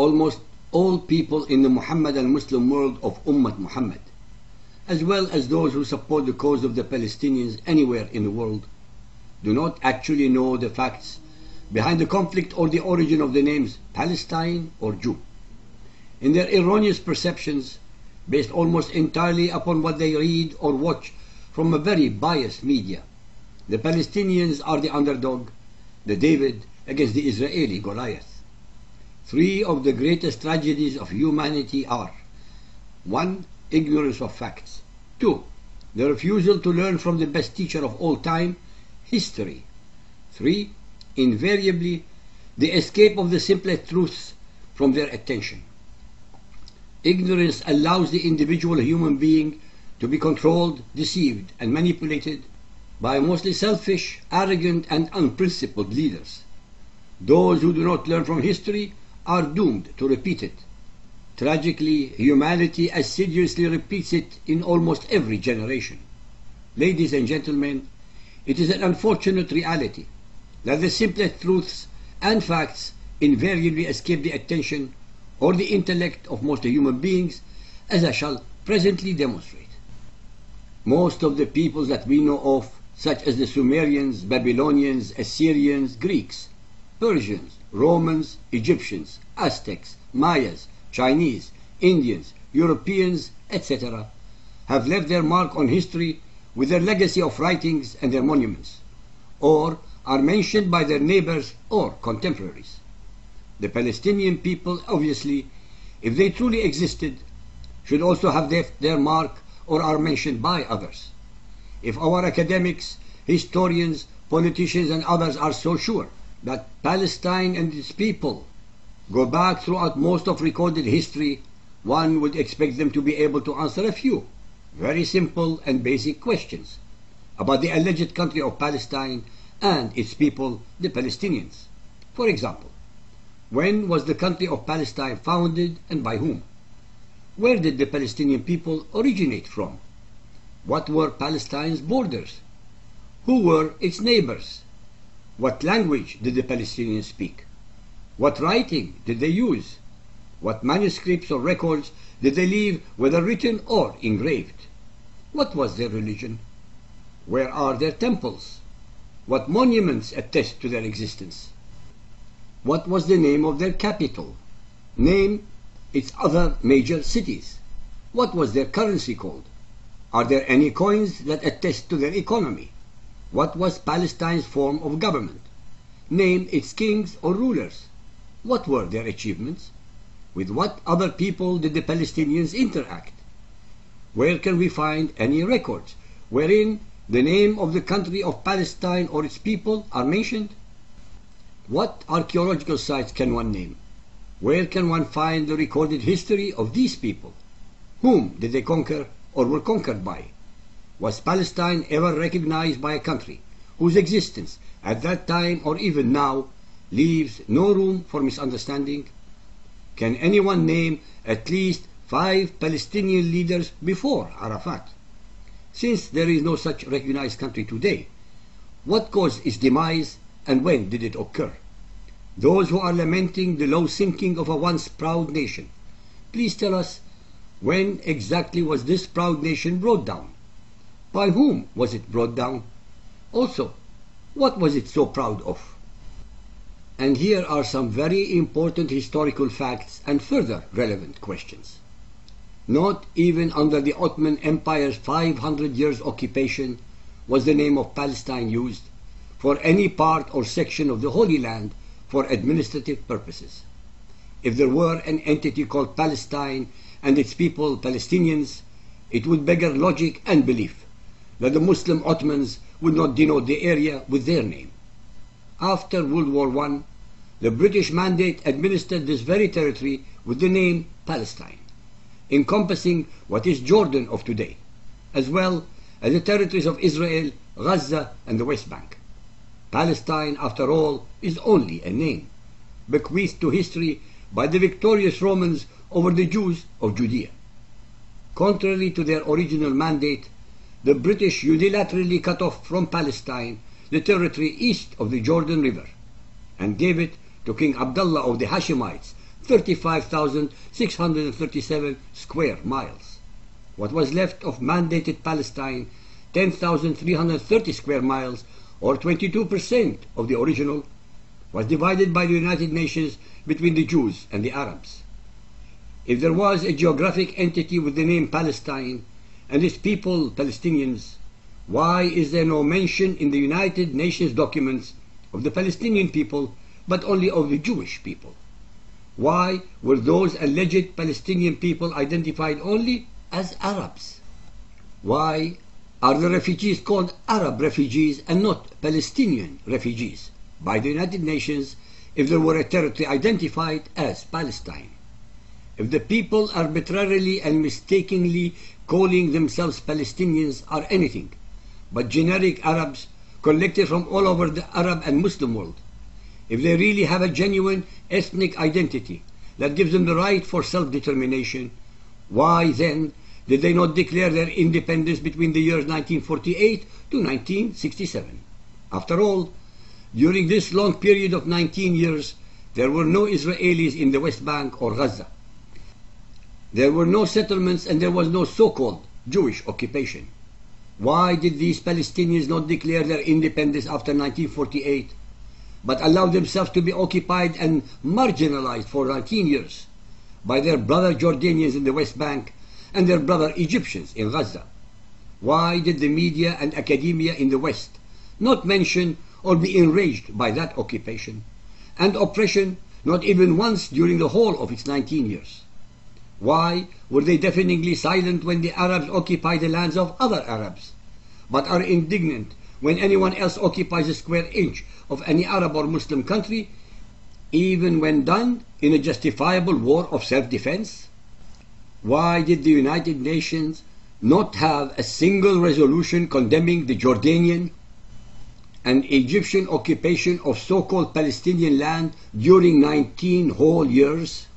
almost all people in the Muhammadan Muslim world of Ummah Muhammad, as well as those who support the cause of the Palestinians anywhere in the world, do not actually know the facts behind the conflict or the origin of the names Palestine or Jew. In their erroneous perceptions, based almost entirely upon what they read or watch from a very biased media, the Palestinians are the underdog, the David against the Israeli Goliath. Three of the greatest tragedies of humanity are: 1. Ignorance of facts. 2. The refusal to learn from the best teacher of all time, history. 3. Invariably, the escape of the simplest truths from their attention. Ignorance allows the individual human being to be controlled, deceived, and manipulated by mostly selfish, arrogant, and unprincipled leaders. Those who do not learn from history are doomed to repeat it. Tragically, humanity assiduously repeats it in almost every generation. Ladies and gentlemen, it is an unfortunate reality that the simplest truths and facts invariably escape the attention or the intellect of most human beings, as I shall presently demonstrate. Most of the peoples that we know of, such as the Sumerians, Babylonians, Assyrians, Greeks, Persians, Romans, Egyptians, Aztecs, Mayas, Chinese, Indians, Europeans, etc., have left their mark on history with their legacy of writings and their monuments, or are mentioned by their neighbors or contemporaries. The Palestinian people, obviously, if they truly existed, should also have left their mark or are mentioned by others. If our academics, historians, politicians, and others are so sure that Palestine and its people go back throughout most of recorded history, one would expect them to be able to answer a few very simple and basic questions about the alleged country of Palestine and its people, the Palestinians. For example, when was the country of Palestine founded and by whom? Where did the Palestinian people originate from? What were Palestine's borders? Who were its neighbors? What language did the Palestinians speak? What writing did they use? What manuscripts or records did they leave, whether written or engraved? What was their religion? Where are their temples? What monuments attest to their existence? What was the name of their capital? Name its other major cities. What was their currency called? Are there any coins that attest to their economy? What was Palestine's form of government? Name its kings or rulers. What were their achievements? With what other people did the Palestinians interact? Where can we find any records wherein the name of the country of Palestine or its people are mentioned? What archaeological sites can one name? Where can one find the recorded history of these people? Whom did they conquer or were conquered by? Was Palestine ever recognized by a country whose existence at that time or even now leaves no room for misunderstanding? Can anyone name at least 5 Palestinian leaders before Arafat? Since there is no such recognized country today, what caused its demise and when did it occur? Those who are lamenting the low sinking of a once proud nation, please tell us, when exactly was this proud nation brought down? By whom was it brought down? Also, what was it so proud of? And here are some very important historical facts and further relevant questions. Not even under the Ottoman Empire's 500 years occupation was the name of Palestine used for any part or section of the Holy Land for administrative purposes. If there were an entity called Palestine and its people Palestinians, it would beggar logic and belief that the Muslim Ottomans would not denote the area with their name. After World War I, the British Mandate administered this very territory with the name Palestine, encompassing what is Jordan of today, as well as the territories of Israel, Gaza, and the West Bank. Palestine, after all, is only a name, bequeathed to history by the victorious Romans over the Jews of Judea. Contrary to their original mandate, the British unilaterally cut off from Palestine the territory east of the Jordan River and gave it to King Abdullah of the Hashemites, 35,637 square miles. What was left of mandated Palestine, 10,330 square miles, or 22% of the original, was divided by the United Nations between the Jews and the Arabs. If there was a geographic entity with the name Palestine and its people Palestinians, why is there no mention in the United Nations documents of the Palestinian people, but only of the Jewish people? Why were those alleged Palestinian people identified only as Arabs? Why are the refugees called Arab refugees and not Palestinian refugees by the United Nations if there were a territory identified as Palestine? If the people arbitrarily and mistakenly calling themselves Palestinians are anything but generic Arabs collected from all over the Arab and Muslim world, if they really have a genuine ethnic identity that gives them the right for self-determination, why then did they not declare their independence between the years 1948 to 1967? After all, during this long period of 19 years, there were no Israelis in the West Bank or Gaza. There were no settlements and there was no so-called Jewish occupation. Why did these Palestinians not declare their independence after 1948, but allow themselves to be occupied and marginalized for 19 years by their brother Jordanians in the West Bank and their brother Egyptians in Gaza? Why did the media and academia in the West not mention or be enraged by that occupation and oppression not even once during the whole of its 19 years? Why were they deafeningly silent when the Arabs occupy the lands of other Arabs, but are indignant when anyone else occupies a square inch of any Arab or Muslim country, even when done in a justifiable war of self-defense? Why did the United Nations not have a single resolution condemning the Jordanian and Egyptian occupation of so-called Palestinian land during 19 whole years?